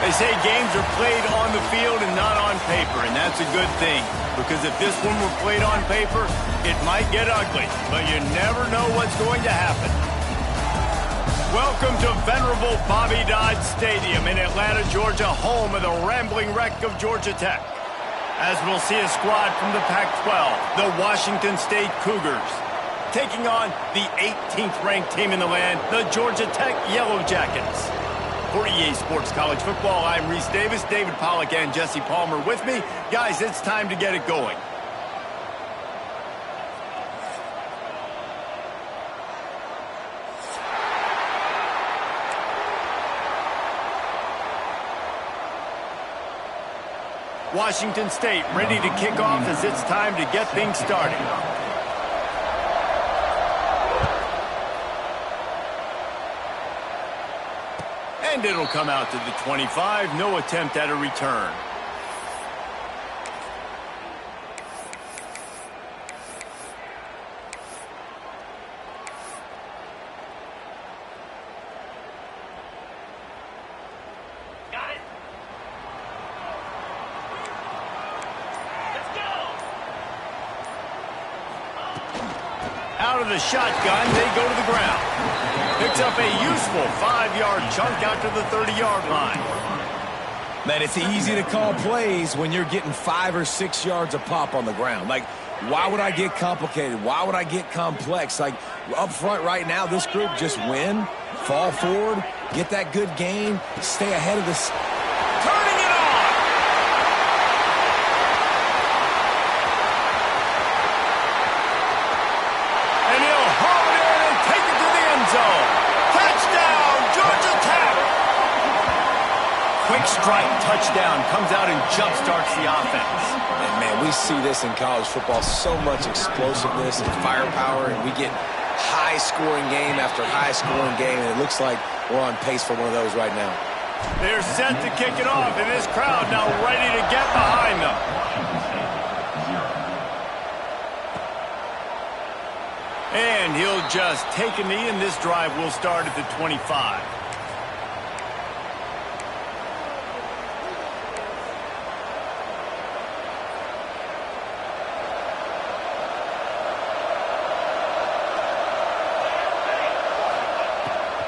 They say games are played on the field and not on paper, and that's a good thing. Because if this one were played on paper, it might get ugly, but you never know what's going to happen. Welcome to venerable Bobby Dodd Stadium in Atlanta, Georgia, home of the rambling wreck of Georgia Tech. As we'll see a squad from the Pac-12, the Washington State Cougars, taking on the 18th ranked team in the land, the Georgia Tech Yellow Jackets. For EA Sports College Football, I'm Reese Davis, David Pollack, and Jesse Palmer with me. Guys, it's time to get it going. Washington State ready to kick off as it's time to get things started. And it'll come out to the 25. No attempt at a return. Got it. Let's go. Out of the shotgun, they go to the ground. Picks up a useful 5-yard chunk out to the 30-yard line. Man, it's easy to call plays when you're getting 5 or 6 yards a pop on the ground. Like, why would I get complicated? Why would I get complex? Like, up front right now, this group just win, fall forward, get that good gain, stay ahead of this. Turning it on! And he'll haul it in and take it to the end zone. Touchdown, Georgia Tech! Quick strike touchdown comes out and jumpstarts the offense. And man, we see this in college football, so much explosiveness and firepower, and we get high-scoring game after high-scoring game, and it looks like we're on pace for one of those right now. They're set to kick it off, and this crowd now ready to get behind them. And he'll just take a knee, and this drive will start at the 25.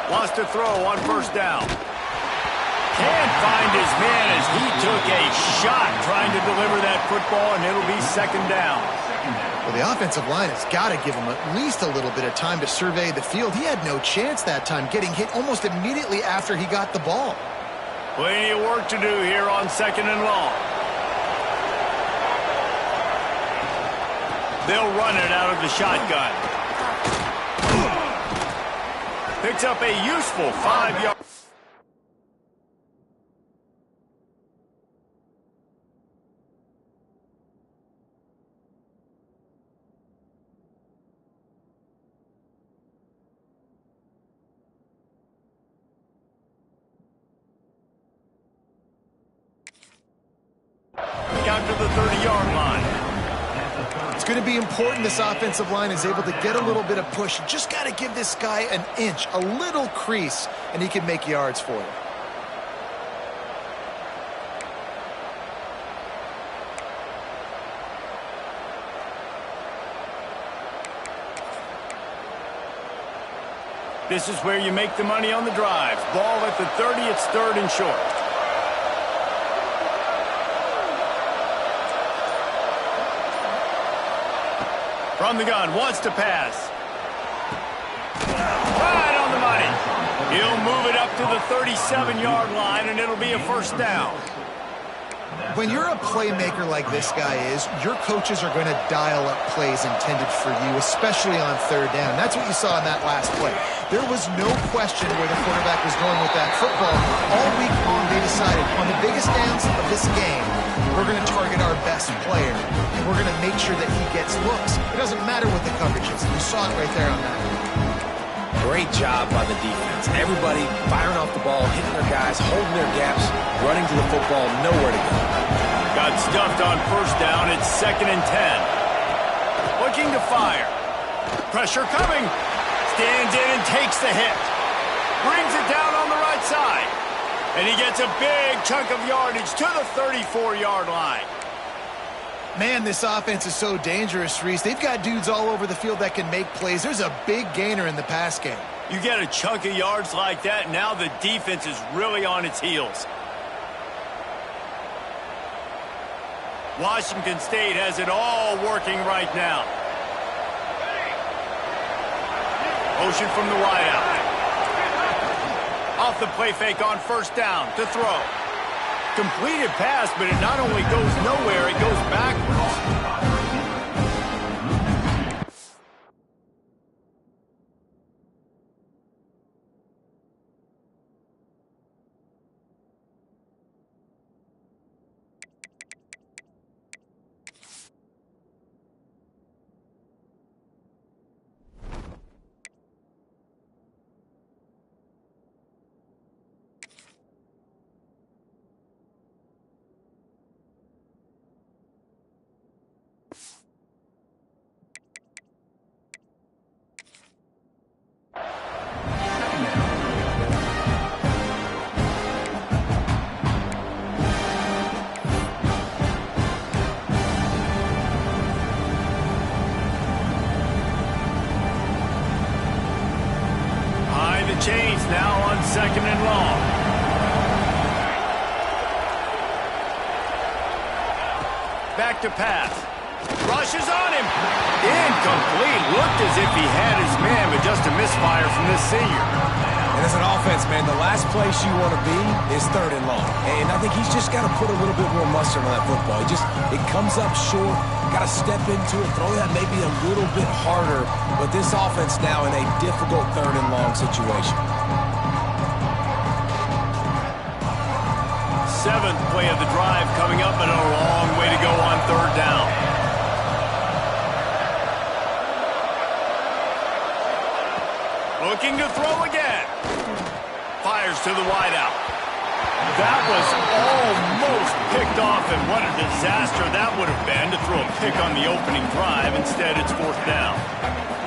Wants to throw on first down. Can't find his man as he took a shot trying to deliver that football, and it'll be second down. Well, the offensive line has got to give him at least a little bit of time to survey the field. He had no chance that time, getting hit almost immediately after he got the ball. Plenty of work to do here on second and long. They'll run it out of the shotgun. Picks up a useful 5-yard. Out to the 30-yard line. It's going to be important this offensive line is able to get a little bit of push. You just got to give this guy an inch, a little crease, and he can make yards for you. This is where you make the money on the drives. Ball at the 30, it's third and short. From the gun, wants to pass. Right on the money. He'll move it up to the 37-yard line, and it'll be a first down. When you're a playmaker like this guy is, your coaches are going to dial up plays intended for you, especially on third down. That's what you saw in that last play. There was no question where the quarterback was going with that football. All week long, they decided on the biggest downs of this game, we're going to target our best player, and we're going to make sure that he gets looks. It doesn't matter what the coverage is. You saw it right there on that. Great job by the defense. Everybody firing off the ball, hitting their guys, holding their gaps, running to the football, nowhere to go. Got stuffed on first down. It's second and 10. Looking to fire. Pressure coming. Stands in and takes the hit. Brings it down on the right side. And he gets a big chunk of yardage to the 34-yard line. Man, this offense is so dangerous, Reese. They've got dudes all over the field that can make plays. There's a big gainer in the pass game. You get a chunk of yards like that, now the defense is really on its heels. Washington State has it all working right now. Motion from the wideout. Off the play fake on first down to throw. Completed pass, but it not only goes nowhere, it goes backwards. Chains now on 2nd and long. Back to pass. Rushes on him. Incomplete. Looked as if he had his man, but just a misfire from this senior. And as an offense, man, the last place you want to be is 3rd and long. And I think he's just got to put a little bit more mustard on that football. It comes up short. Got to step into it, throw that maybe a little bit harder. But this offense now in a difficult 3rd and long situation. 7th play of the drive coming up, and a long way to go on 3rd down. Looking to throw again. Fires to the wideout. That was almost picked off, and what a disaster that would have been to throw a pick on the opening drive. Instead, it's 4th down.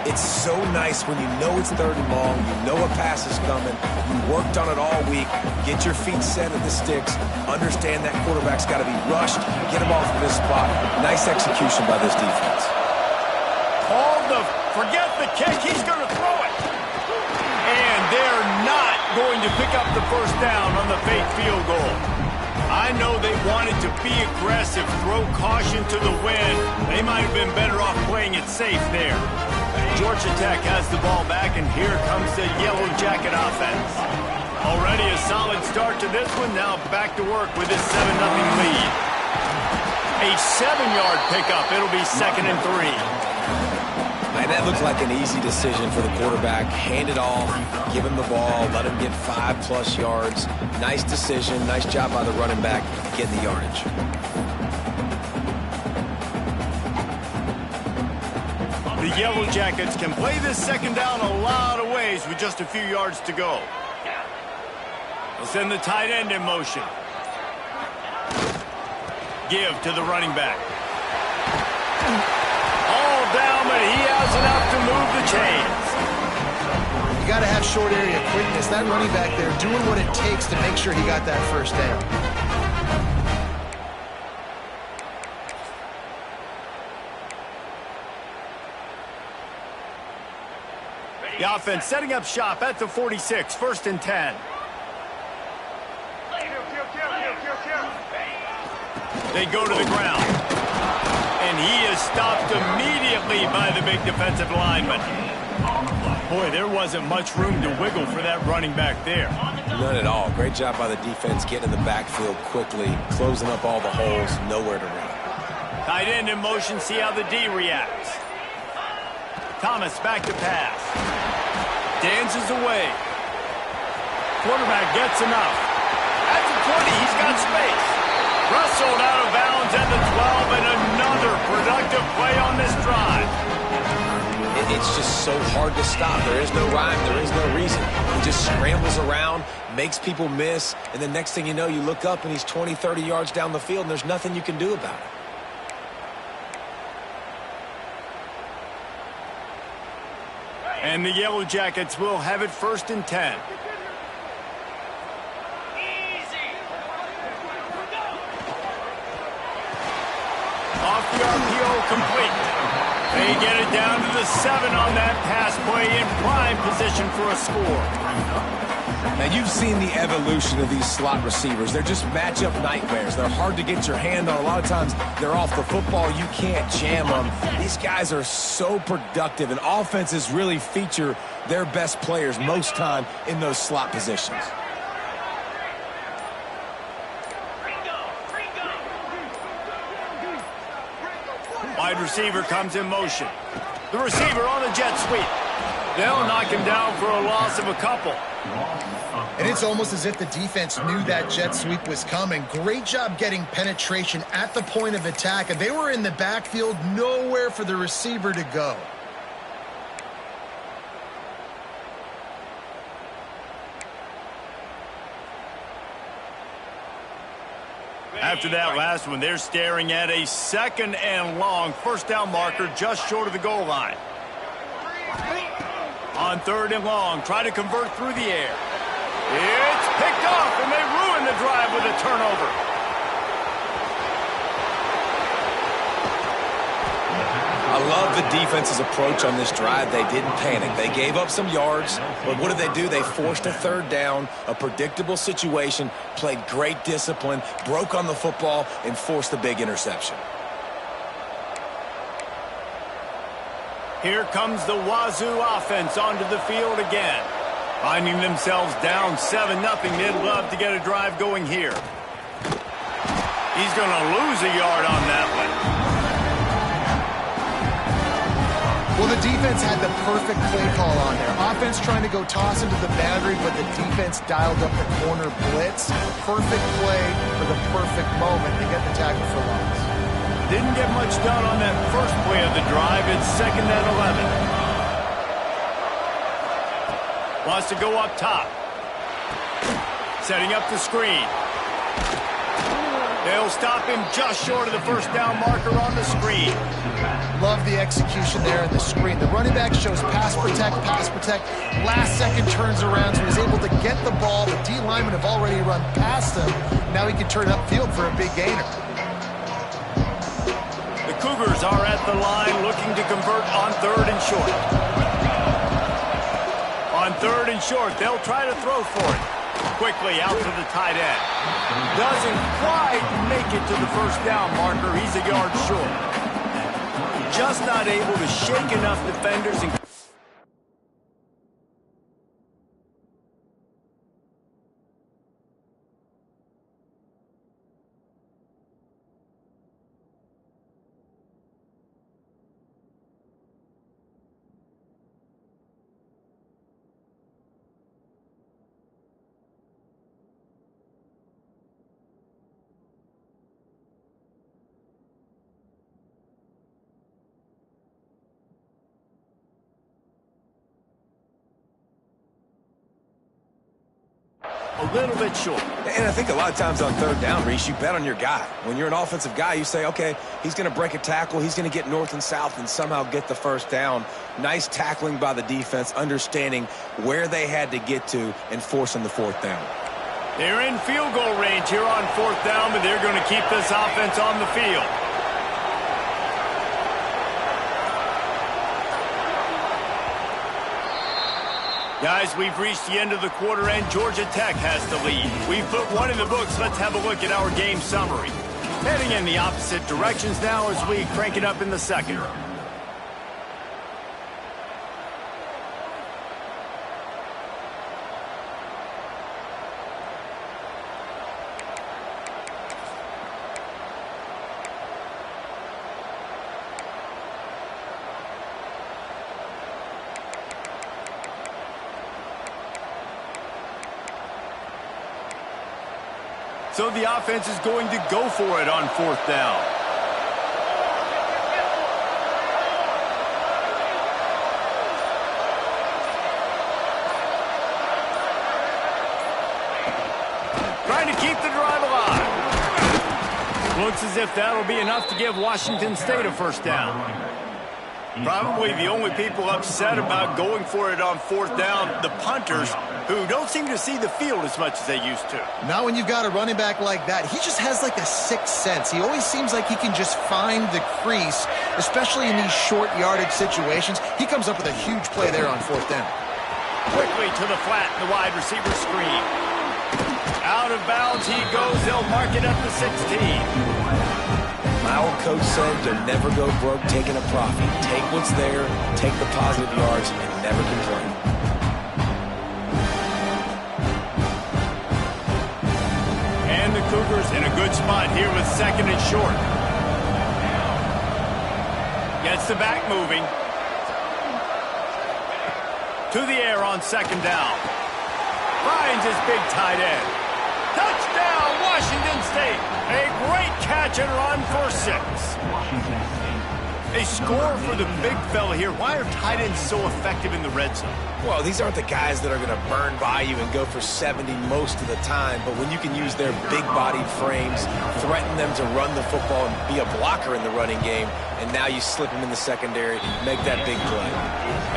It's so nice when you know it's 3rd and long, you know a pass is coming, you worked on it all week, get your feet set at the sticks, understand that quarterback's got to be rushed, get him off of this spot. Nice execution by this defense. Forget the kick, he's going to throw it. And they're not going to pick up the 1st down on the fake field goal. I know they wanted to be aggressive, throw caution to the wind. They might have been better off playing it safe there. Georgia Tech has the ball back, and here comes the Yellow Jacket offense. Already a solid start to this one. Now back to work with this 7-0 lead. A 7-yard pickup. It'll be 2nd and 3. Man, that looked like an easy decision for the quarterback. Hand it off, give him the ball, let him get 5+ yards. Nice decision. Nice job by the running back getting the yardage. The Yellow Jackets can play this 2nd down a lot of ways with just a few yards to go. They'll send the tight end in motion. Give to the running back. All down, but he has enough to move the chains. You got to have short area quickness. That running back there doing what it takes to make sure he got that 1st down. The offense setting up shop at the 46, 1st and 10. They go to the ground. And he is stopped immediately by the big defensive lineman. Boy, there wasn't much room to wiggle for that running back there. None at all. Great job by the defense getting in the backfield quickly, closing up all the holes, nowhere to run. Tight end in motion, see how the D reacts. Thomas back to pass. Dances away. Quarterback gets enough. At the 20, he's got space. Rustled out of bounds at the 12, and another productive play on this drive. It's just so hard to stop. There is no rhyme. There is no reason. He just scrambles around, makes people miss, and the next thing you know, you look up and he's 20, 30 yards down the field, and there's nothing you can do about it. And the Yellow Jackets will have it 1st and 10. the RPO complete. They get it down to the 7 on that pass play in prime position for a score. Now, you've seen the evolution of these slot receivers. They're just matchup nightmares. They're hard to get your hand on. A lot of times, they're off the football. You can't jam them. These guys are so productive, and offenses really feature their best players most time in those slot positions. Wide receiver comes in motion. The receiver on the jet sweep. They'll knock him down for a loss of a couple. And it's almost as if the defense knew that jet sweep was coming. Great job getting penetration at the point of attack, and they were in the backfield, nowhere for the receiver to go. After that last one, they're staring at a 2nd and long first down marker just short of the goal line. On 3rd and long, try to convert through the air. It's picked off, and they ruin the drive with a turnover. I love the defense's approach on this drive. They didn't panic. They gave up some yards, but what did they do? They forced a 3rd down, a predictable situation, played great discipline, broke on the football, and forced a big interception. Here comes the Wazoo offense onto the field again. Finding themselves down 7-0, they'd love to get a drive going here. He's going to lose a yard on that one. Well, the defense had the perfect play call on there. Offense trying to go toss into the boundary, but the defense dialed up the corner blitz. Perfect play for the perfect moment to get the tackle for loss. Didn't get much done on that first play of the drive. It's 2nd and 11. Wants to go up top. Setting up the screen. They'll stop him just short of the first down marker on the screen. Love the execution there in the screen. The running back shows pass protect, pass protect. Last second turns around, so he's able to get the ball. The D linemen have already run past him. Now he can turn upfield for a big gainer. The Cougars are at the line looking to convert on 3rd and short. On 3rd and short, they'll try to throw for it. Quickly out to the tight end. Doesn't quite make it to the first down marker. He's a yard short. Just not able to shake enough defenders and a little bit short. And I think a lot of times on 3rd down, Reese, you bet on your guy. When you're an offensive guy, you say, okay, he's going to break a tackle, he's going to get north and south and somehow get the first down. Nice tackling by the defense, understanding where they had to get to and forcing the 4th down. They're in field goal range here on 4th down, but they're going to keep this offense on the field. Guys, we've reached the end of the quarter, and Georgia Tech has the lead. We've put one in the books. Let's have a look at our game summary. Heading in the opposite directions now as we crank it up in the 2nd. So the offense is going to go for it on 4th down. Trying to keep the drive alive. Looks as if that'll be enough to give Washington State a first down. Probably the only people upset about going for it on fourth down, the punters, who don't seem to see the field as much as they used to. Not when you've got a running back like that. He just has like a sixth sense. He always seems like he can just find the crease, especially in these short yardage situations. He comes up with a huge play there on fourth down. Quickly to the flat, the wide receiver screen. Out of bounds he goes. They'll mark it up to 16. My old coach said you'll never go broke taking a profit. Take what's there, take the positive yards, and never complain. And the Cougars in a good spot here with second and short. Gets the back moving. To the air on second down. Finds his big tight end. Touchdown, Washington State. A great catch and run for 6. A score for the big fella here. Why are tight ends so effective in the red zone? Well, these aren't the guys that are going to burn by you and go for 70 most of the time, but when you can use their big-bodied frames, threaten them to run the football and be a blocker in the running game, and now you slip them in the secondary, make that big play.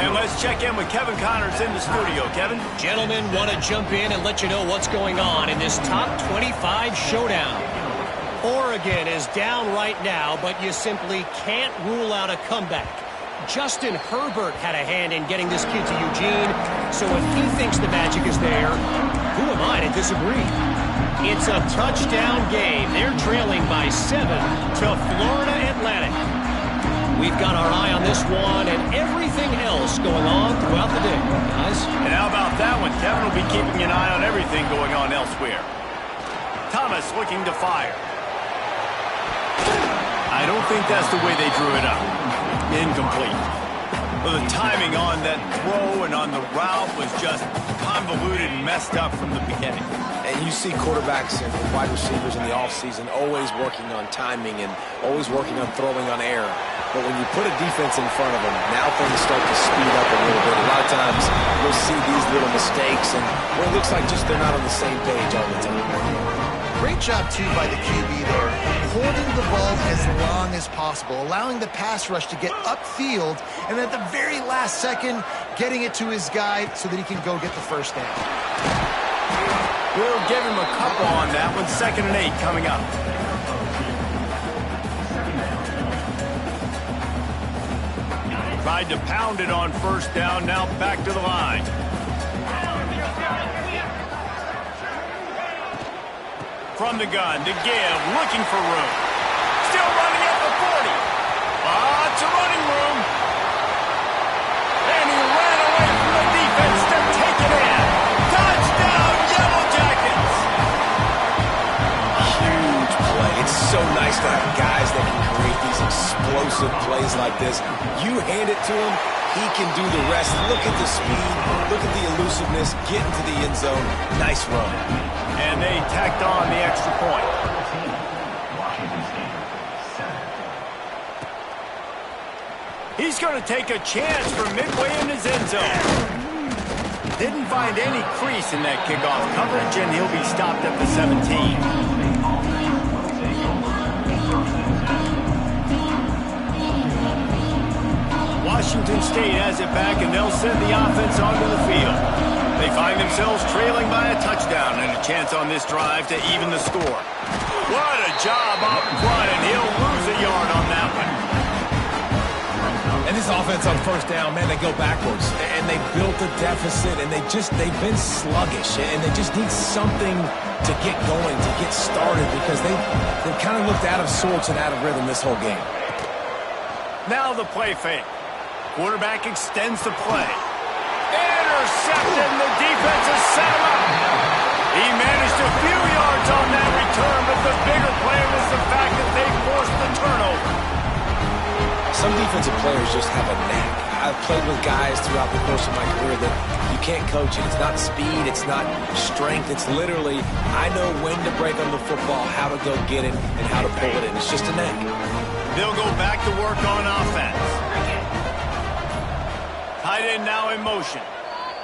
And let's check in with Kevin Connors in the studio. Kevin? Gentlemen, want to jump in and let you know what's going on in this top 25 showdown. Oregon is down right now, but you simply can't rule out a comeback. Justin Herbert had a hand in getting this kid to Eugene, so if he thinks the magic is there, who am I to disagree? It's a touchdown game. They're trailing by 7 to Florida Atlantic. We've got our eye on this one and everything else going on throughout the day, guys. And how about that one? Kevin will be keeping an eye on everything going on elsewhere. Thomas looking to fire. I don't think that's the way they drew it up. Incomplete. Well, the timing on that throw and on the route was just convoluted and messed up from the beginning. And you see quarterbacks and wide receivers in the offseason always working on timing and always working on throwing on air. But when you put a defense in front of them, now things start to speed up a little bit. A lot of times you'll see these little mistakes and well, it looks like just they're not on the same page all the time. Great job, too, by the QB there, holding the ball as long as possible, allowing the pass rush to get upfield, and at the very last second, getting it to his guy so that he can go get the first down. We'll give him a couple on that one. 2nd and 8 coming up. Tried to pound it on first down, now back to the line. From the gun to give, looking for room. Still running at the 40. Lots of running room. And he ran away from the defense to take it in. Touchdown, Yellow Jackets. Huge play. It's so nice to have guys that can create these explosive plays like this. You hand it to him, he can do the rest. Look at the speed. Look at the elusiveness. Get into the end zone. Nice run. And they tacked on the extra point. He's going to take a chance from midway in his end zone. Didn't find any crease in that kickoff coverage, and he'll be stopped at the 17. Washington State has it back, and they'll send the offense onto the field. They find themselves trailing by a touchdown and a chance on this drive to even the score. What a job up front, and he'll lose a yard on that one. And this offense on first down, man, they go backwards. And they built a deficit, and they've been sluggish. And they just need something to get going, to get started, because they've kind of looked out of sorts and out of rhythm this whole game. Now the play fake. Quarterback extends the play. Intercepted, and the defense has set him up. He managed a few yards on that return, but the bigger play was the fact that they forced the turnover. Some defensive players just have a knack. I've played with guys throughout the course of my career that you can't coach it. It's not speed, it's not strength. It's literally, I know when to break on the football, how to go get it, and how to pull it in. It's just a knack. They'll go back to work on offense. Tight end now in motion.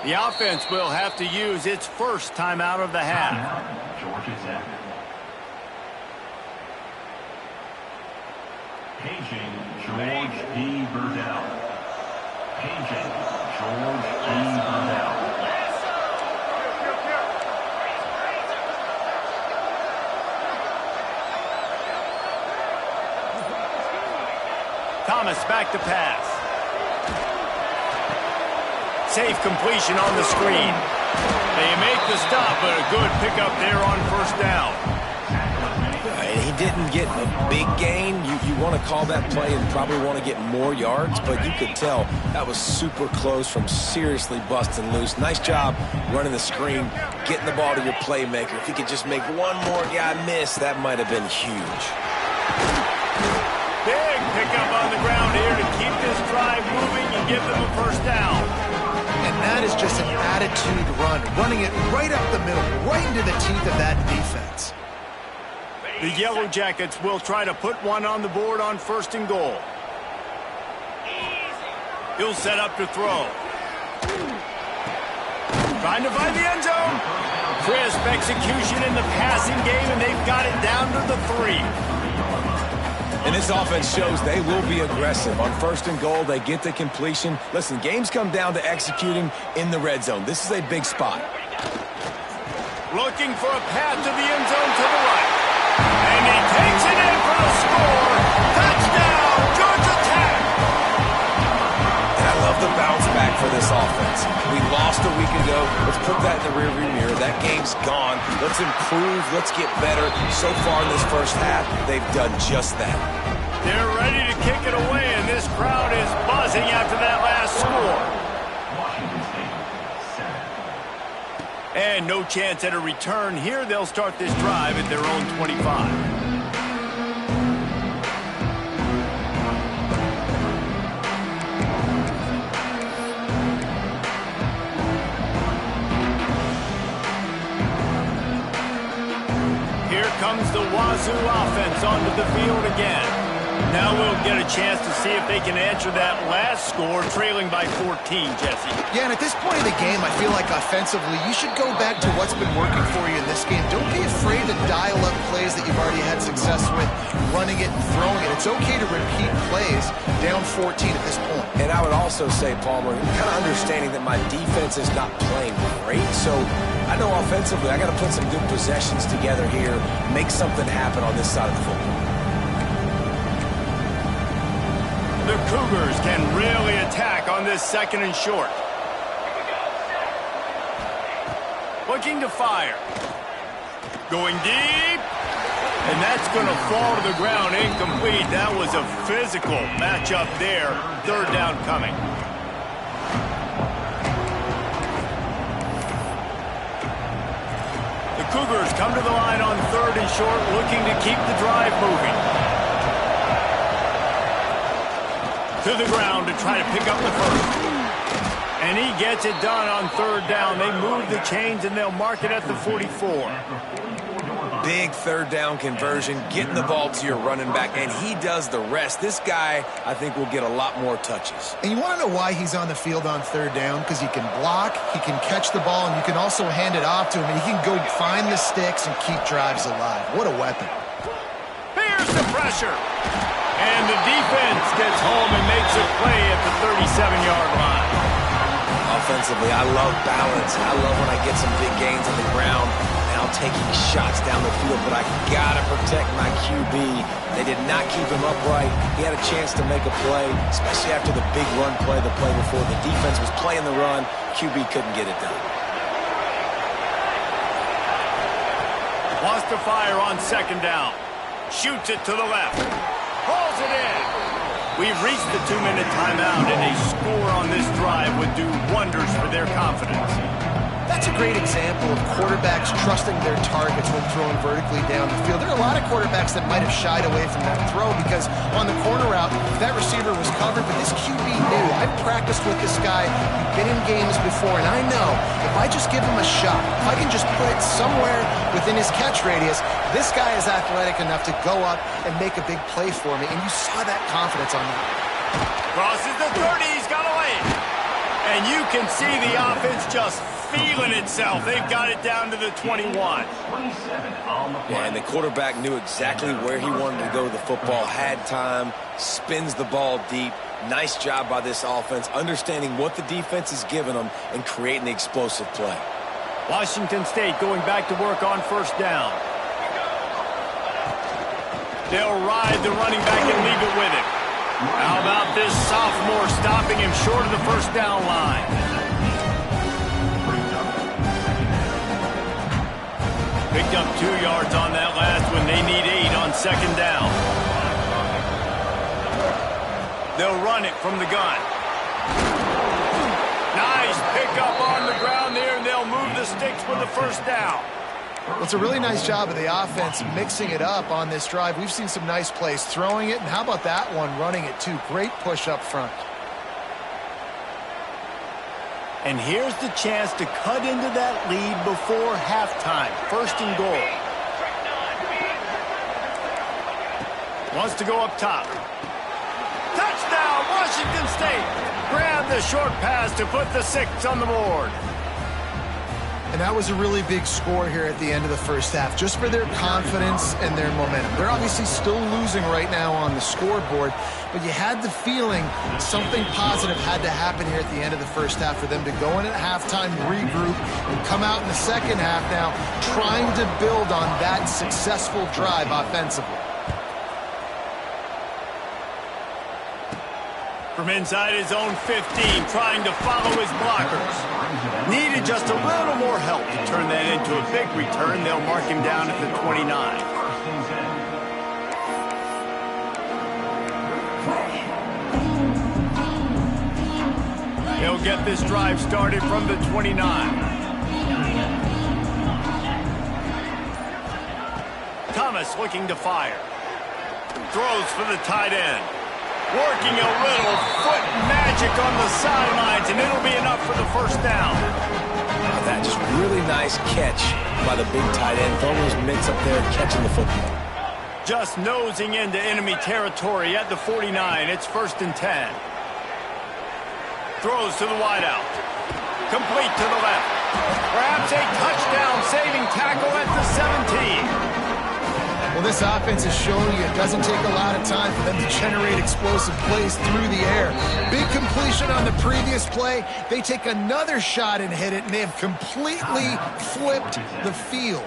The offense will have to use its first timeout of the half. Georgia Tech. Paging George D. Burdell. Thomas back to pass. Safe completion on the screen. They make the stop, but a good pickup there on first down. He didn't get a big gain. You want to call that play and probably want to get more yards, but you could tell that was super close from seriously busting loose. Nice job running the screen, getting the ball to your playmaker. If he could just make one more guy miss, that might have been huge. Big pickup on the ground here to keep this drive moving and give them a first down. And that is just an attitude run, running it right up the middle, right into the teeth of that defense. The Yellow Jackets will try to put one on the board on first and goal. He'll set up to throw. Trying to find the end zone. Crisp execution in the passing game, and they've got it down to the 3. And this offense shows they will be aggressive. On first and goal, they get the completion. Listen, games come down to executing in the red zone. This is a big spot. Looking for a path to the end zone to the right. And he takes it in for a score. Touchdown, Georgia Tech. And I love the bounce back for this offense. We lost a week ago. Let's put that in the rearview mirror. That game's gone. Let's improve. Let's get better. So far in this first half, they've done just that. They're ready to kick it away, and this crowd is buzzing after that last score. And no chance at a return here. They'll start this drive at their own 25. Here comes the Wazoo offense onto the field again. Now we'll get a chance to see if they can answer that last score, trailing by 14, Jesse. Yeah, and at this point in the game, I feel like offensively, you should go back to what's been working for you in this game. Don't be afraid to dial up plays that you've already had success with, running it and throwing it. It's okay to repeat plays down 14 at this point. And I would also say, Palmer, kind of understanding that my defense is not playing great, so I know offensively I got to put some good possessions together here, make something happen on this side of the football. The Cougars can really attack on this second and short. Looking to fire. Going deep. And that's going to fall to the ground incomplete. That was a physical matchup there. Third down coming. The Cougars come to the line on third and short, looking to keep the drive moving. To the ground to try to pick up the first. And he gets it done on third down. They move the chains and they'll mark it at the 44. Big third down conversion, getting the ball to your running back, and he does the rest. This guy, I think, will get a lot more touches. And you want to know why he's on the field on third down? Because he can block, he can catch the ball, and you can also hand it off to him, and he can go find the sticks and keep drives alive. What a weapon. Here's the pressure. And the defense gets home and makes a play at the 37-yard line. Offensively, I love balance. I love when I get some big gains on the ground. Now taking shots down the field, but I got to protect my QB. They did not keep him upright. He had a chance to make a play, especially after the big run play the play before. The defense was playing the run. QB couldn't get it done. Wants to fire on second down. Shoots it to the left. Pulls it in. We've reached the 2-minute timeout, and a score on this drive would do wonders for their confidence. That's a great example of quarterbacks trusting their targets when throwing vertically down the field. There are a lot of quarterbacks that might have shied away from that throw because on the corner route, that receiver was covered, but this QB knew. I've practiced with this guy. We've been in games before, and I know if I just give him a shot, if I can just put it somewhere within his catch radius, this guy is athletic enough to go up and make a big play for me, and you saw that confidence on that. Crosses the 30, he's got away. And you can see the offense just feeling itself. They've got it down to the 21. Yeah, and the quarterback knew exactly where he wanted to go with the football, had time, spins the ball deep. Nice job by this offense, understanding what the defense is giving them and creating the explosive play. Washington State going back to work on first down. They'll ride the running back and leave it with him. How about this sophomore stopping him short of the first down line? Picked up 2 yards on that last one. They need 8 on second down. They'll run it from the gun. Nice pickup on the ground there, and they'll move the sticks with the first down. Well, it's a really nice job of the offense mixing it up on this drive. We've seen some nice plays throwing it, and how about that one running it too? Great push up front. And here's the chance to cut into that lead before halftime. First and goal. Wants to go up top. Touchdown, Washington State. Grab the short pass to put the 6 on the board. And that was a really big score here at the end of the first half, just for their confidence and their momentum. They're obviously still losing right now on the scoreboard, but you had the feeling something positive had to happen here at the end of the first half for them to go in at halftime, regroup, and come out in the second half now trying to build on that successful drive offensively. From inside his own 15, trying to follow his blockers. Needed just a little more help to turn that into a big return. They'll mark him down at the 29. He'll get this drive started from the 29. Thomas looking to fire. Throws for the tight end. Working a little foot magic on the sidelines, and it'll be enough for the first down. That just really nice catch by the big tight end. Throwing those mitts up there and catching the football. Just nosing into enemy territory at the 49. It's first and 10. Throws to the wideout. Complete to the left. Perhaps a touchdown-saving tackle at the 17. Well, this offense is showing you it doesn't take a lot of time for them to generate explosive plays through the air. Big completion on the previous play. They take another shot and hit it, and they have completely flipped the field.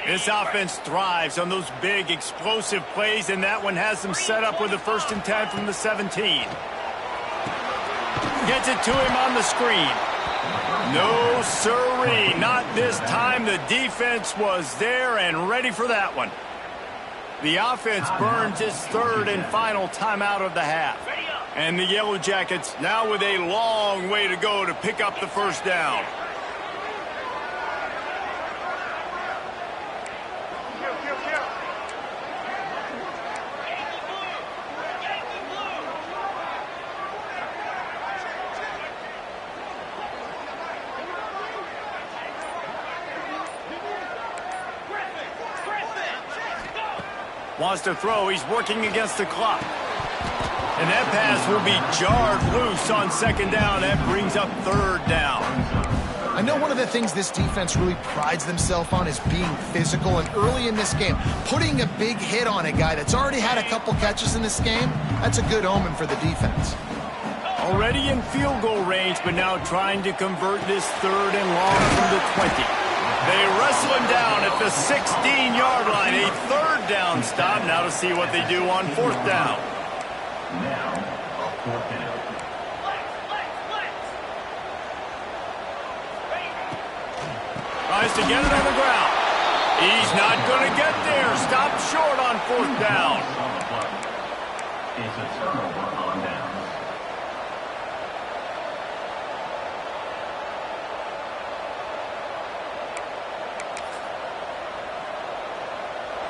This offense thrives on those big, explosive plays, and that one has them set up with a first and 10 from the 17. Gets it to him on the screen. No siree, not this time. The defense was there and ready for that one. The offense burns its third and final timeout of the half. And the Yellow Jackets now with a long way to go to pick up the first down. Wants to throw. He's working against the clock. And that pass will be jarred loose on second down. That brings up third down. I know one of the things this defense really prides themselves on is being physical. And early in this game, putting a big hit on a guy that's already had a couple catches in this game, that's a good omen for the defense. Already in field goal range, but now trying to convert this third and long from the 20. They wrestle him down at the 16-yard line. A third down stop. Now to see what they do on fourth down. Tries to get it on the ground. He's not going to get there. Stopped short on fourth down.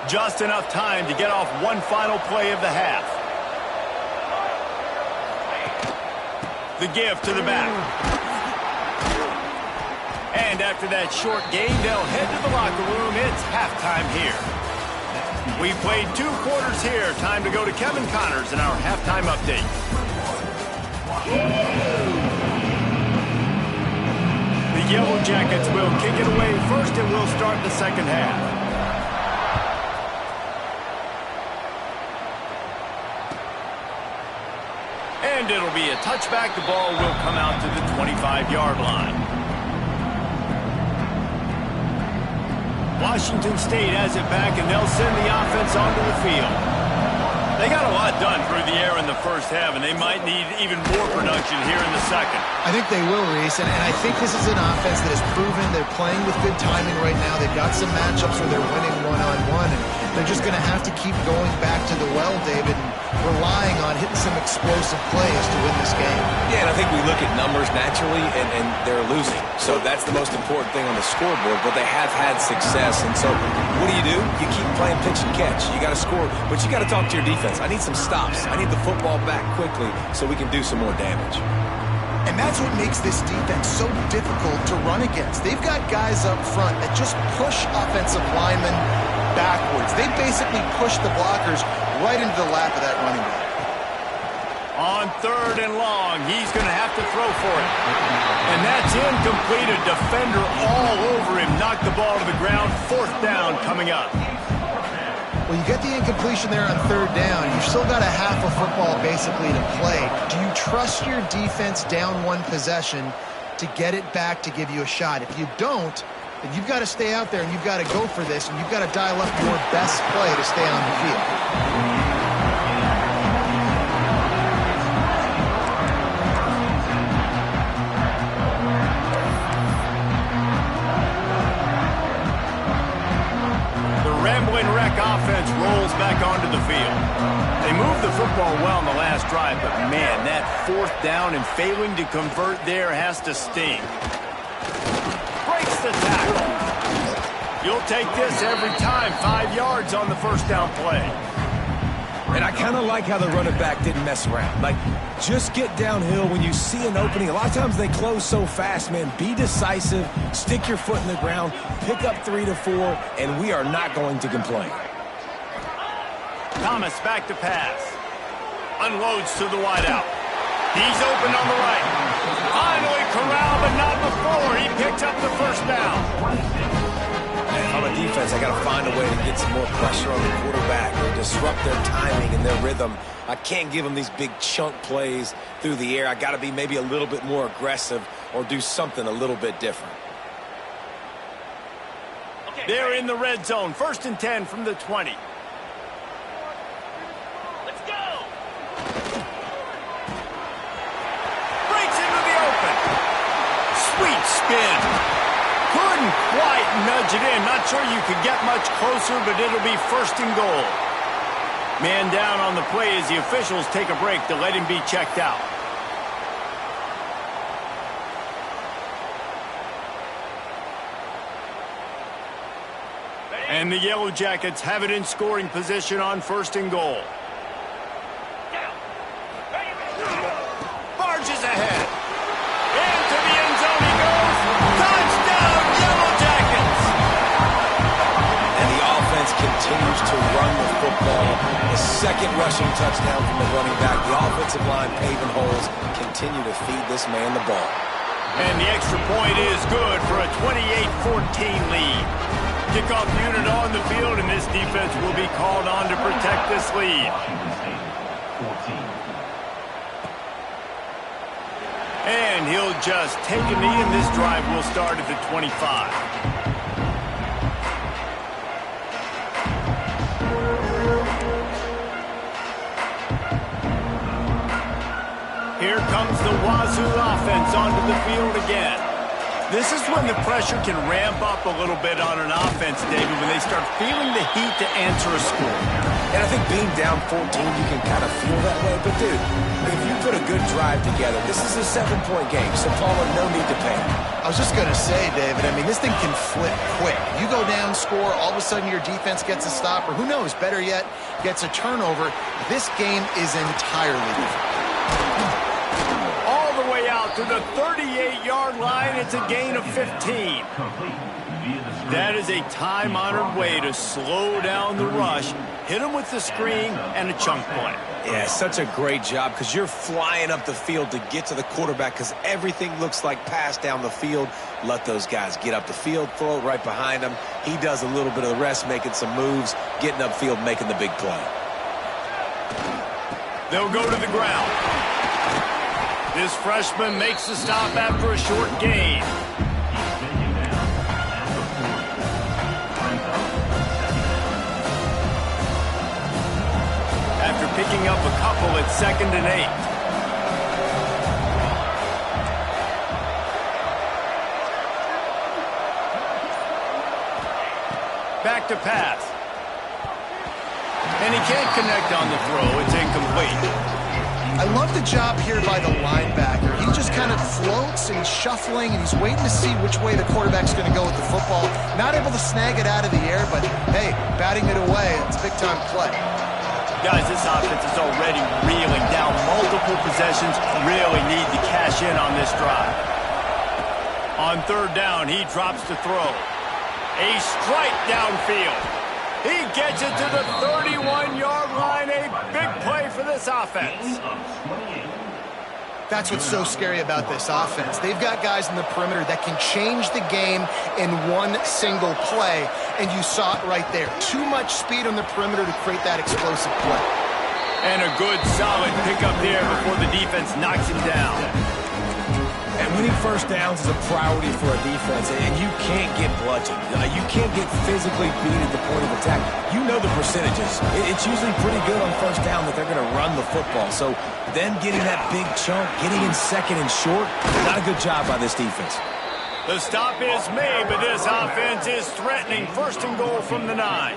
Just enough time to get off one final play of the half. The give to the back. And after that short game, they'll head to the locker room. It's halftime here. We played 2 quarters here. Time to go to Kevin Connors in our halftime update. The Yellow Jackets will kick it away first, and we'll start the second half. And it'll be a touchback. The ball will come out to the 25-yard line. Washington State has it back, and they'll send the offense onto the field. They got a lot done through the air in the first half, and they might need even more production here in the second. I think they will, Reese, and I think this is an offense that has proven they're playing with good timing right now. They've got some matchups where they're winning one-on-one, and they're just going to have to keep going back to the well, David, and relying on hitting some explosive plays to win this game. Yeah, and I think we look at numbers naturally, and they're losing. So that's the most important thing on the scoreboard, but they have had success. And so what do? You keep playing pitch and catch. You got to score, but you got to talk to your defense. I need some stops. I need the football back quickly so we can do some more damage. And that's what makes this defense so difficult to run against. They've got guys up front that just push offensive linemen backwards. They basically push the blockers right into the lap of that running back. On 3rd and long, he's going to have to throw for it. And that's incomplete. A defender all over him. Knocked the ball to the ground. 4th down coming up. Well, you get the incompletion there on 3rd down. You've still got a half of football basically to play. Do you trust your defense down 1 possession to get it back to give you a shot? If you don't, then you've got to stay out there and you've got to go for this, and you've got to dial up your best play to stay on the field. Offense rolls back onto the field. They moved the football well in the last drive, but man, that 4th down and failing to convert there has to sting. Breaks the tackle. You'll take this every time. 5 yards on the 1st down play. And I kind of like how the running back didn't mess around. Like, just get downhill when you see an opening. A lot of times they close so fast, man. Be decisive, stick your foot in the ground, pick up 3 to 4, and we are not going to complain. Thomas back to pass. Unloads to the wideout. He's open on the right. Finally corralled, but not before. He picks up the 1st down. On the defense, I got to find a way to get some more pressure on the quarterback or disrupt their timing and their rhythm. I can't give them these big chunk plays through the air. I got to be maybe a little bit more aggressive or do something a little bit different. They're in the red zone. 1st and 10 from the 20. Let's go! Breaks into the open. Sweet spin. Couldn't quite nudge it in. Not sure you could get much closer, but it'll be 1st and goal. Man down on the play as the officials take a break to let him be checked out. And the Yellow Jackets have it in scoring position on 1st and goal. Barges ahead. Into the end zone he goes. Touchdown, Yellow Jackets! And the offense continues to run the football. The 2nd rushing touchdown from the running back. The offensive line paving holes. Continue to feed this man the ball. And the extra point is good for a 28-14 lead. Kickoff unit on the field, and this defense will be called on to protect this lead. And he'll just take a knee, and this drive will start at the 25. Here comes the Wazoo offense onto the field again. This is when the pressure can ramp up a little bit on an offense, David, when they start feeling the heat to answer a score. And I think being down 14, you can kind of feel that way. But, dude, if you put a good drive together, this is a 7-point game, so Paula, no need to panic. I was just going to say, David, I mean, this thing can flip quick. You go down, score, all of a sudden your defense gets a stop, or who knows, better yet, gets a turnover. This game is entirely different. All the way out to the 38-yard line. It's a gain of 15. That is a time-honored way to slow down the rush, hit them with the screen, and a chunk play. Yeah, such a great job because you're flying up the field to get to the quarterback because everything looks like pass down the field. Let those guys get up the field, throw it right behind him. He does a little bit of the rest, making some moves, getting upfield, making the big play. They'll go to the ground. This freshman makes the stop after a short gain. After picking up a couple at 2nd and 8. Back to pass. And he can't connect on the throw. It's incomplete. I love the job here by the linebacker. He just kind of floats and he's shuffling and he's waiting to see which way the quarterback's going to go with the football. Not able to snag it out of the air, but hey, batting it away, it's a big-time play. Guys, this offense is already reeling down multiple possessions. Really need to cash in on this drive. On 3rd down, he drops to throw. A strike downfield. He gets it to the 31-yard line. A big play for this offense. That's what's so scary about this offense. They've got guys in the perimeter that can change the game in one single play, and you saw it right there. Too much speed on the perimeter to create that explosive play. And a good, solid pickup there before the defense knocks him down. And winning first downs is a priority for a defense, and you can't get bludgeoned. You can't get physically beat at the point of attack. You know the percentages. It's usually pretty good on first down that they're going to run the football. So them getting that big chunk, getting in 2nd and short, not a good job by this defense. The stop is made, but this offense is threatening 1st and goal from the 9.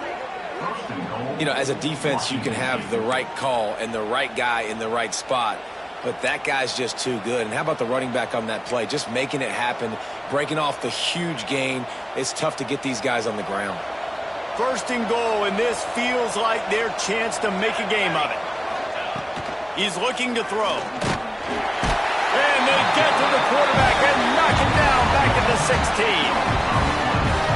You know, as a defense, you can have the right call and the right guy in the right spot. But that guy's just too good. And how about the running back on that play? Just making it happen, breaking off the huge gain. It's tough to get these guys on the ground. 1st and goal, and this feels like their chance to make a game of it. He's looking to throw. And they get to the quarterback and knock him down back at the 16.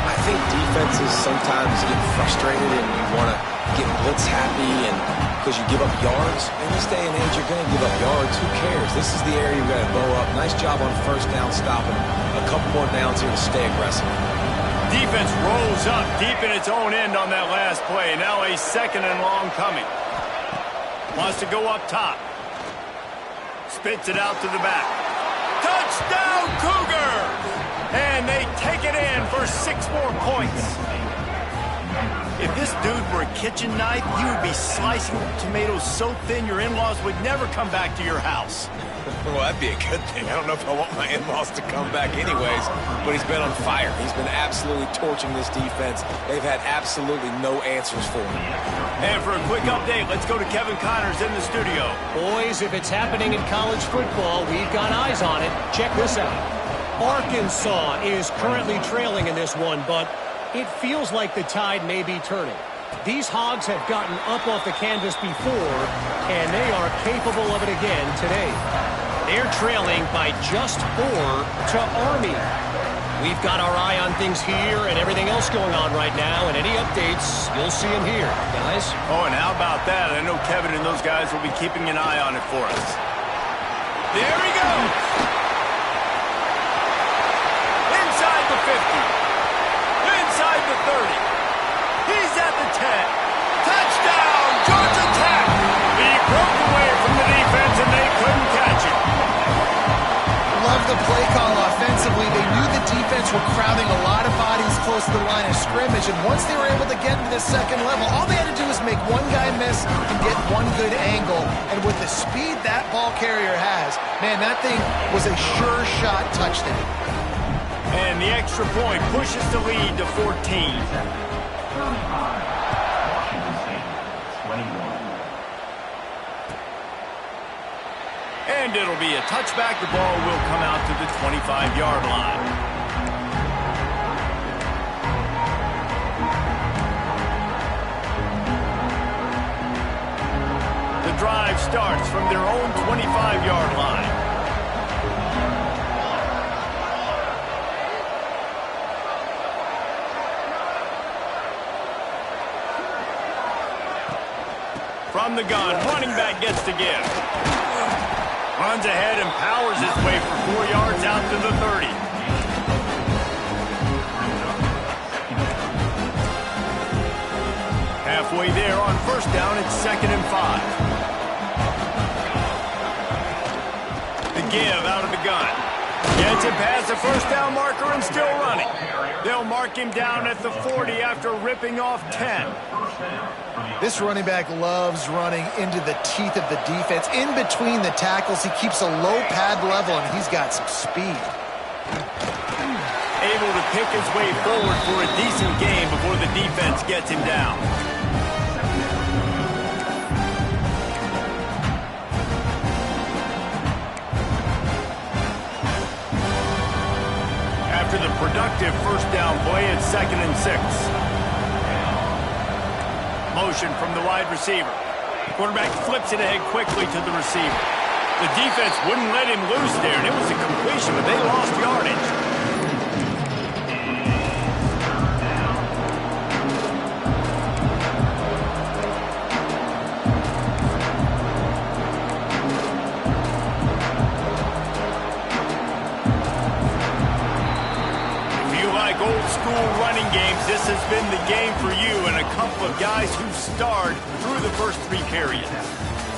I think defenses sometimes get frustrated and you want to get blitz happy and because you give up yards. In this day and age, you're going to give up yards. Who cares? This is the area you've got to bow up. Nice job on 1st down stopping. A couple more downs here to stay aggressive. Defense rolls up deep in its own end on that last play. Now a 2nd and long coming. Wants to go up top. Spits it out to the back. Touchdown, Cougars! And they take it in for 6 more points. If this dude were a kitchen knife, you would be slicing tomatoes so thin your in-laws would never come back to your house. Well, that'd be a good thing. I don't know if I want my in-laws to come back anyways, but he's been on fire. He's been absolutely torching this defense. They've had absolutely no answers for him. And for a quick update, let's go to Kevin Connors in the studio. Boys, if it's happening in college football, we've got eyes on it. Check this out. Arkansas is currently trailing in this one, but it feels like the tide may be turning. These Hogs have gotten up off the canvas before, and they are capable of it again today. They're trailing by just 4 to Army. We've got our eye on things here and everything else going on right now, and any updates, you'll see them here, guys. Oh, and how about that? I know Kevin and those guys will be keeping an eye on it for us. There he goes! Inside the 50. Inside the 30. He's at the 10. Touchdown, Georgia Tech! He broke away from the defense and they couldn't catch him. Love the play call offensively. They knew the defense were crowding a lot of bodies close to the line of scrimmage, and once they were able to get to the 2nd level, all they had to do was make one guy miss and get one good angle. And with the speed that ball carrier has, man, that thing was a sure shot touchdown. And the extra point pushes the lead to 14. And it'll be a touchback. The ball will come out to the 25-yard line. The drive starts from their own 25-yard line. From the gun, running back gets to give. Runs ahead and powers his way for 4 yards out to the 30. Halfway there on first down, it's 2nd and 5. The give out of the gun. Gets it past the first down marker and still running. They'll mark him down at the 40 after ripping off 10. This running back loves running into the teeth of the defense. In between the tackles, he keeps a low pad level, and he's got some speed. Able to pick his way forward for a decent game before the defense gets him down. After the productive first down play, it's 2nd and 6. Motion from the wide receiver. Quarterback flips it ahead quickly to the receiver. The defense wouldn't let him loose there, and it was a completion, but they lost yardage. Old school running games, this has been the game for you and a couple of guys who starred through the first 3 periods.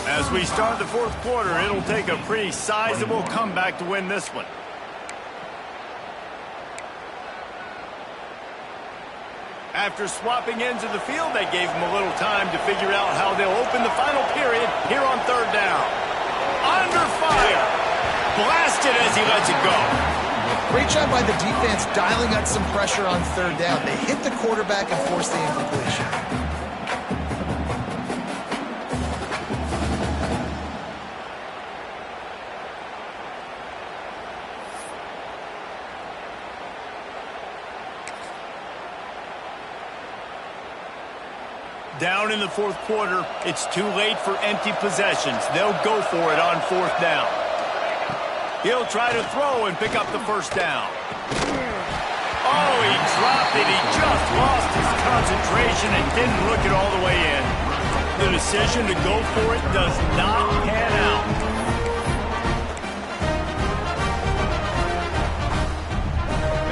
As we start the 4th quarter, it'll take a pretty sizable comeback to win this one. After swapping ends of the field, they gave him a little time to figure out how they'll open the final period here on 3rd down. Under fire. Blasted as he lets it go. Great job by the defense dialing up some pressure on 3rd down. They hit the quarterback and forced the incompletion. Down in the 4th quarter, it's too late for empty possessions. They'll go for it on 4th down. He'll try to throw and pick up the first down. Oh, he dropped it. He just lost his concentration and didn't look it all the way in. The decision to go for it does not pan out.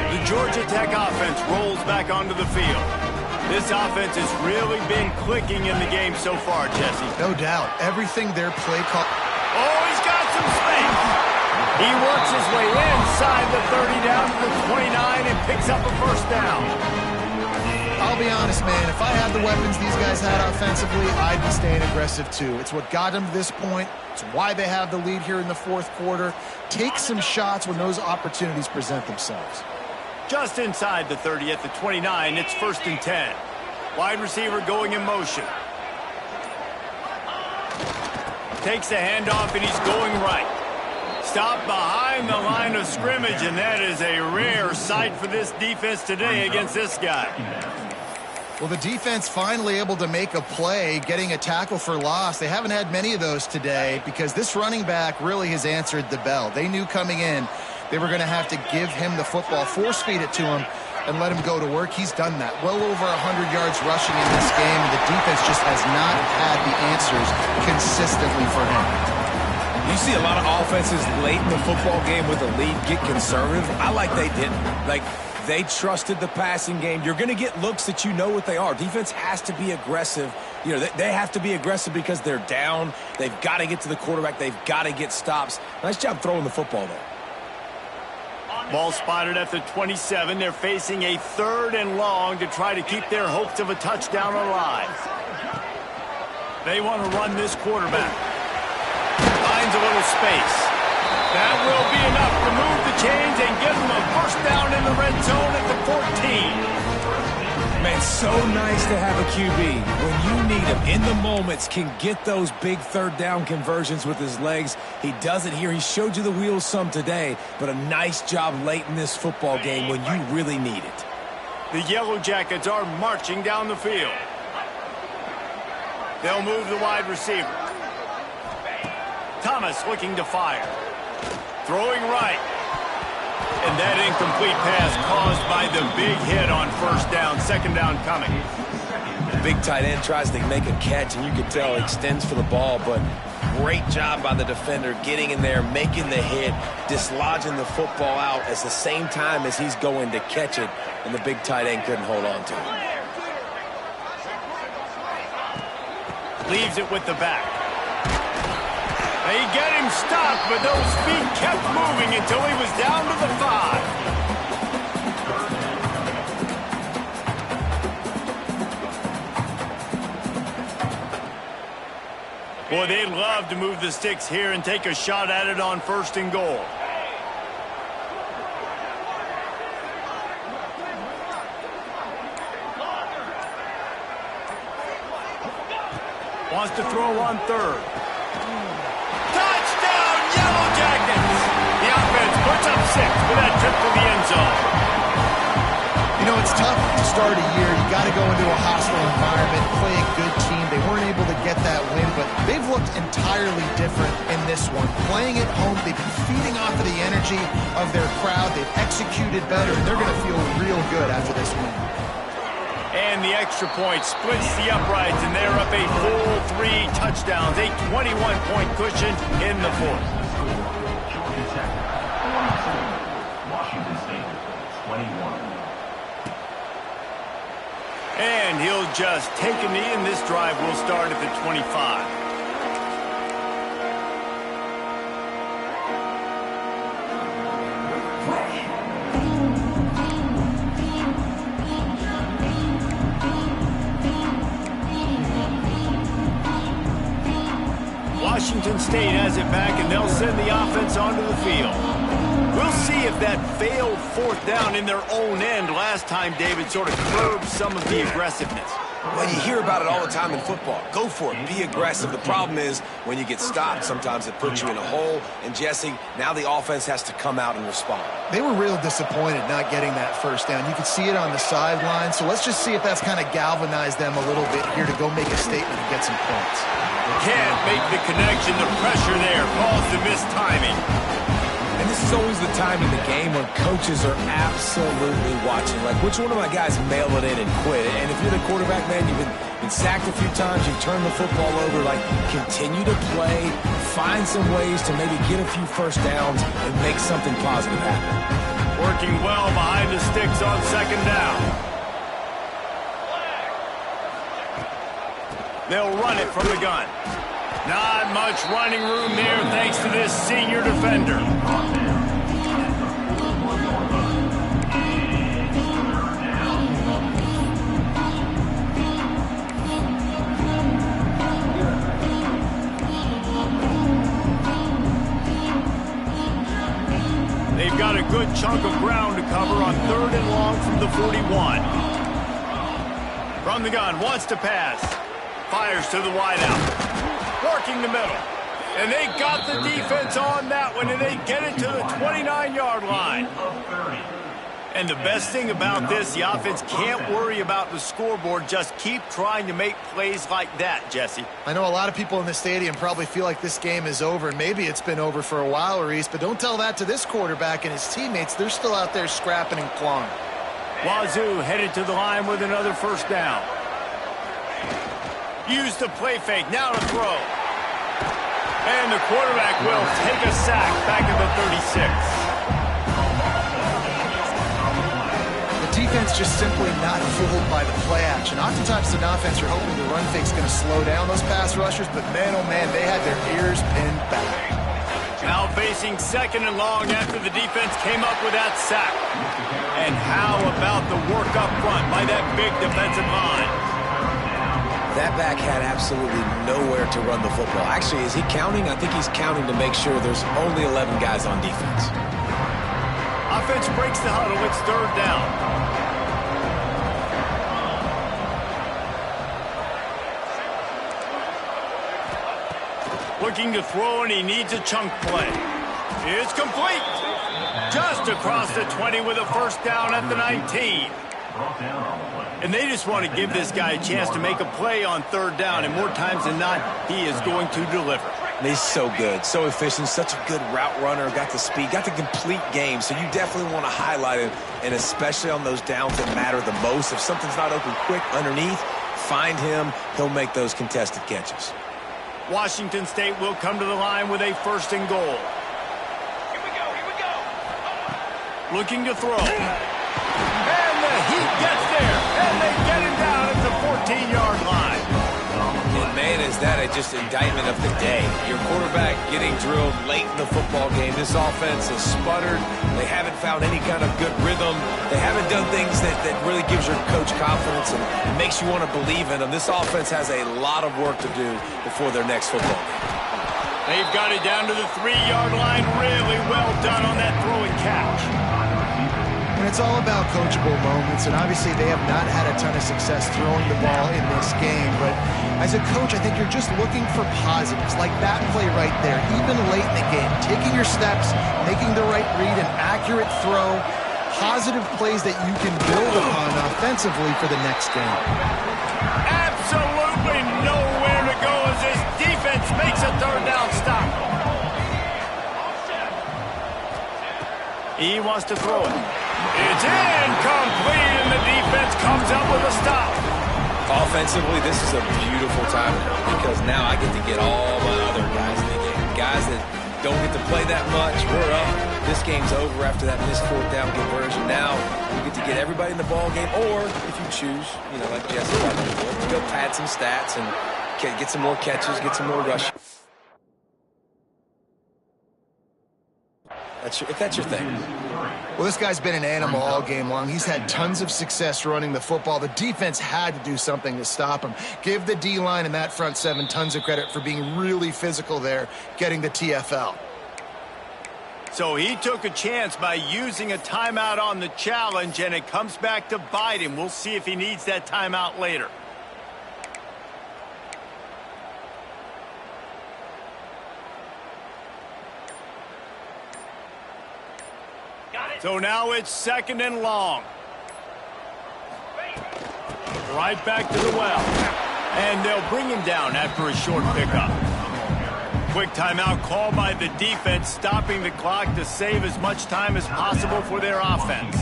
The Georgia Tech offense rolls back onto the field. This offense has really been clicking in the game so far, Jesse. No doubt. Everything their play call. Oh, he's got some space. He works his way inside the 30 down to the 29 and picks up a first down. I'll be honest, man. If I had the weapons these guys had offensively, I'd be staying aggressive too. It's what got them to this point. It's why they have the lead here in the 4th quarter. Take some shots when those opportunities present themselves. Just inside the 30 at the 29, it's 1st and 10. Wide receiver going in motion. Takes the handoff and he's going right. Stopped behind the line of scrimmage, and that is a rare sight for this defense today against this guy. Well, the defense finally able to make a play, getting a tackle for loss. They haven't had many of those today because this running back really has answered the bell. They knew coming in they were going to have to give him the football, force feed it to him, and let him go to work. He's done that. Well over 100 yards rushing in this game, and the defense just has not had the answers consistently for him. You see a lot of offenses late in the football game with a lead get conservative. I like they didn't. Like, they trusted the passing game. You're going to get looks that you know what they are. Defense has to be aggressive. You know, they have to be aggressive because they're down. They've got to get to the quarterback. They've got to get stops. Nice job throwing the football there. Ball spotted at the 27. They're facing a 3rd and long to try to keep their hopes of a touchdown alive. They want to run this quarterback. Finds a little space. That will be enough to move the chains and give them a first down in the red zone at the 14. Man, so nice to have a QB. When you need him in the moments, can get those big 3rd down conversions with his legs. He does it here. He showed you the wheels some today, but a nice job late in this football game when you really need it. The Yellow Jackets are marching down the field. They'll move the wide receiver. Thomas looking to fire. Throwing right. And that incomplete pass caused by the big hit on first down. 2nd down coming. Big tight end tries to make a catch, and you can tell he extends for the ball, but great job by the defender getting in there, making the hit, dislodging the football out at the same time as he's going to catch it, and the big tight end couldn't hold on to it. Leaves it with the back. They get him stopped, but those feet kept moving until he was down to the 5. Boy, they'd love to move the sticks here and take a shot at it on 1st and goal. Wants to throw on 3rd. Touchdown, Yellow Jackets! The offense puts up 6 with that trip to the end zone. You know, it's tough to start a year. You got to go into a hostile environment, play a good team. They weren't able to get that win, but they've looked entirely different in this one. Playing at home, they've been feeding off of the energy of their crowd. They've executed better, and they're going to feel real good after this win. And the extra point splits the uprights, and they're up a full 3 touchdowns, a 21-point cushion in the 4th. Washington State, 21. And he'll just take a knee, and this drive will start at the 25. Washington State has it back, and they'll send the offense onto the field. We'll see if that failed 4th down in their own end last time, David, sort of curbed some of the aggressiveness. Well, you hear about it all the time in football. Go for it. Be aggressive. The problem is when you get stopped, sometimes it puts you in a hole. And, Jesse, now the offense has to come out and respond. They were real disappointed not getting that 1st down. You could see it on the sideline. So let's just see if that's kind of galvanized them a little bit here to go make a statement and get some points. Can't make the connection. The pressure there caused the missed timing. And this is always the time in the game when coaches are absolutely watching. Like, which one of my guys mail it in and quit? And if you're the quarterback, man, you've been sacked a few times, you've turned the football over, like, continue to play, find some ways to maybe get a few 1st downs and make something positive happen. Working well behind the sticks on 2nd down. They'll run it from the gun. Not much running room there thanks to this senior defender. They've got a good chunk of ground to cover on 3rd and long from the 41. From the gun, wants to pass. Fires to the wideout. Working the middle. And they got the defense on that one, and they get it to the 29-yard line. And the best thing about this, the offense can't worry about the scoreboard. Just keep trying to make plays like that, Jesse. I know a lot of people in the stadium probably feel like this game is over, and maybe it's been over for a while, Reese, but don't tell that to this quarterback and his teammates. They're still out there scrapping and clawing. Wazoo headed to the line with another 1st down. Use the play fake, now to throw. And the quarterback will take a sack back at the 36. The defense just simply not fooled by the play action. Oftentimes an offense, you're hoping the run fake's going to slow down those pass rushers, but man, oh man, they had their ears pinned back. Now facing 2nd and long after the defense came up with that sack. And how about the work up front by that big defensive line? That back had absolutely nowhere to run the football. Actually, is he counting? I think he's counting to make sure there's only 11 guys on defense. Offense breaks the huddle. It's 3rd down. Looking to throw, and he needs a chunk play. It's complete. Just across the 20 with a 1st down at the 19. And they just want to give this guy a chance to make a play on 3rd down, and more times than not, he is going to deliver. He's so good, so efficient, such a good route runner, got the speed, got the complete game, so you definitely want to highlight him, and especially on those downs that matter the most. If something's not open quick underneath, find him, he'll make those contested catches. Washington State will come to the line with a 1st and goal. Here we go. Looking to throw. And the Heat gets there. And they get him down at the 14-yard line. And man, is that just indictment of the day. Your quarterback getting drilled late in the football game. This offense has sputtered. They haven't found any kind of good rhythm. They haven't done things that really gives your coach confidence and makes you want to believe in them. This offense has a lot of work to do before their next football game. They've got it down to the 3-yard line. Really well done on that throw and catch. And it's all about coachable moments, and obviously they have not had a ton of success throwing the ball in this game, but as a coach, I think you're just looking for positives, like that play right there, even late in the game, taking your steps, making the right read, an accurate throw, positive plays that you can build upon offensively for the next game. Absolutely nowhere to go as this defense makes a 3rd down stop. He wants to throw it. It's incomplete, and the defense comes up with a stop. Offensively, this is a beautiful time because now I get to get all my other guys in the game. Guys that don't get to play that much. We're up. This game's over after that missed 4th down conversion. Now you get to get everybody in the ball game, or if you choose, like Jesse talked before, to go pad some stats and get some more catches, get some more rush. If that's your thing. Well, this guy's been an animal all game long. He's had tons of success running the football. The defense had to do something to stop him. Give the D-line and that front 7 tons of credit for being really physical there, getting the TFL. So he took a chance by using a timeout on the challenge, and it comes back to bite him. We'll see if he needs that timeout later. So now it's 2nd and long. Right back to the well. And they'll bring him down after a short pickup. Quick timeout call by the defense, stopping the clock to save as much time as possible for their offense.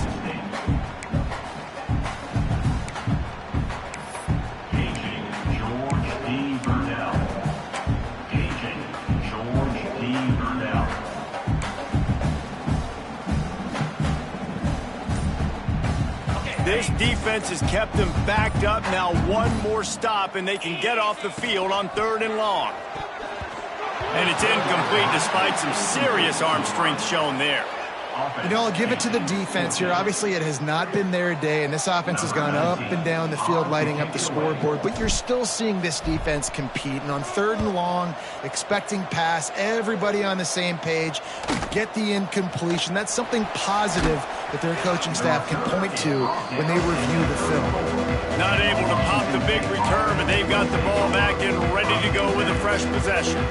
This defense has kept them backed up. Now 1 more stop, and they can get off the field on 3rd and long. And it's incomplete despite some serious arm strength shown there. I'll give it to the defense here. Obviously, it has not been their day, and this offense has gone up and down the field, lighting up the scoreboard. But you're still seeing this defense compete. And on 3rd and long, expecting pass, everybody on the same page, get the incompletion. That's something positive that their coaching staff can point to when they review the film. Not able to pop the big return, but they've got the ball back and ready to go with a fresh possession.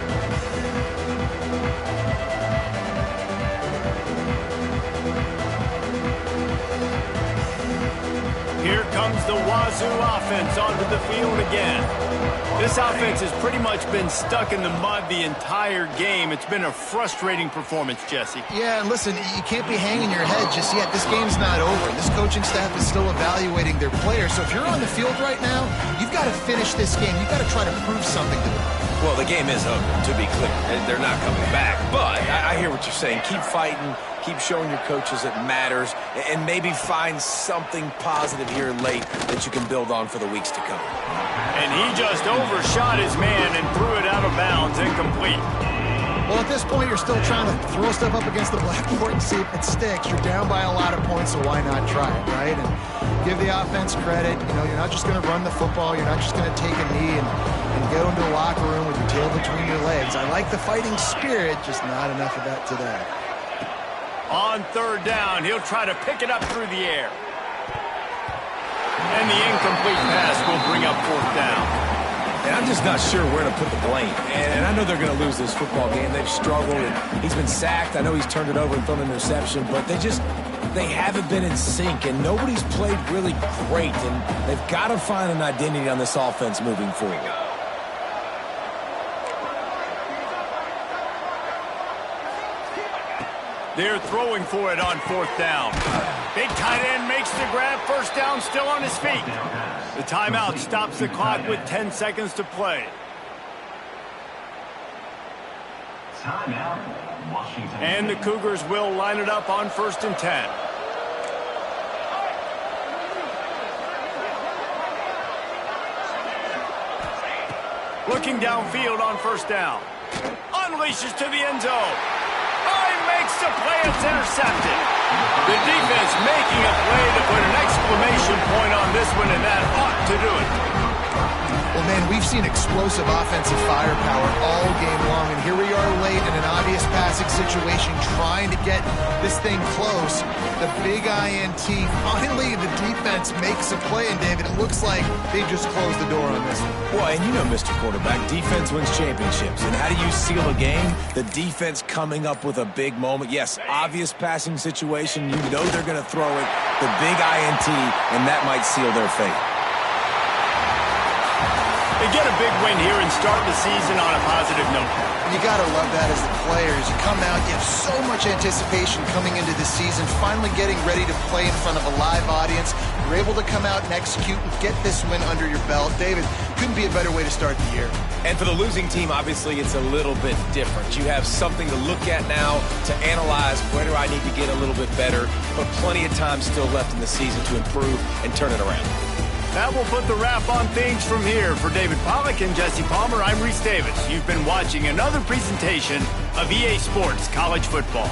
Here comes the Wazoo offense onto the field again. This offense has pretty much been stuck in the mud the entire game. It's been a frustrating performance, Jesse. Yeah, and listen, you can't be hanging your head just yet. This game's not over. This coaching staff is still evaluating their players. So if you're on the field right now, you've got to finish this game. You've got to try to prove something to them. Well, the game is over, to be clear. They're not coming back. But I hear what you're saying. Keep fighting. Keep showing your coaches it matters. And maybe find something positive here late that you can build on for the weeks to come. And he just overshot his man and threw it out of bounds, incomplete. Well, at this point, you're still trying to throw stuff up against the blackboard and see if it sticks. You're down by a lot of points, so why not try it, right? And give the offense credit. You're not just going to run the football. You're not just going to take a knee and go into the locker room with your tail between your legs. I like the fighting spirit, just not enough of that today. On 3rd down, he'll try to pick it up through the air. And the incomplete pass will bring up 4th down. And I'm just not sure where to put the blame. And I know they're going to lose this football game. They've struggled, and he's been sacked. I know he's turned it over and thrown an interception, but they haven't been in sync, and nobody's played really great. And they've got to find an identity on this offense moving forward. They're throwing for it on 4th down. Big tight end makes the grab. First down, still on his feet. The timeout stops the clock with 10 seconds to play. Timeout, Washington. And the Cougars will line it up on 1st and 10. Looking downfield on 1st down. Unleashes to the end zone. Oh, he makes the play. It's intercepted. The defense making a play to put an exclamation point on this one, and that ought to do it. Well, man, we've seen explosive offensive firepower all game long, and here we are late in an obvious passing situation trying to get this thing close. The big INT, finally the defense makes a play, and David, it looks like they just closed the door on this one. Well, and you know, Mr. Quarterback, defense wins championships. And how do you seal a game? The defense coming up with a big moment. Yes, obvious passing situation. You know they're going to throw it. The big INT, and that might seal their fate. They get a big win here and start the season on a positive note. You got to love that as the players. You come out, you have so much anticipation coming into the season, finally getting ready to play in front of a live audience. You're able to come out and execute and get this win under your belt. David, couldn't be a better way to start the year. And for the losing team, obviously, it's a little bit different. You have something to look at now, to analyze where do I need to get a little bit better, but plenty of time still left in the season to improve and turn it around. That will put the wrap on things from here. For David Pollack and Jesse Palmer, I'm Reese Davis. You've been watching another presentation of EA Sports College Football.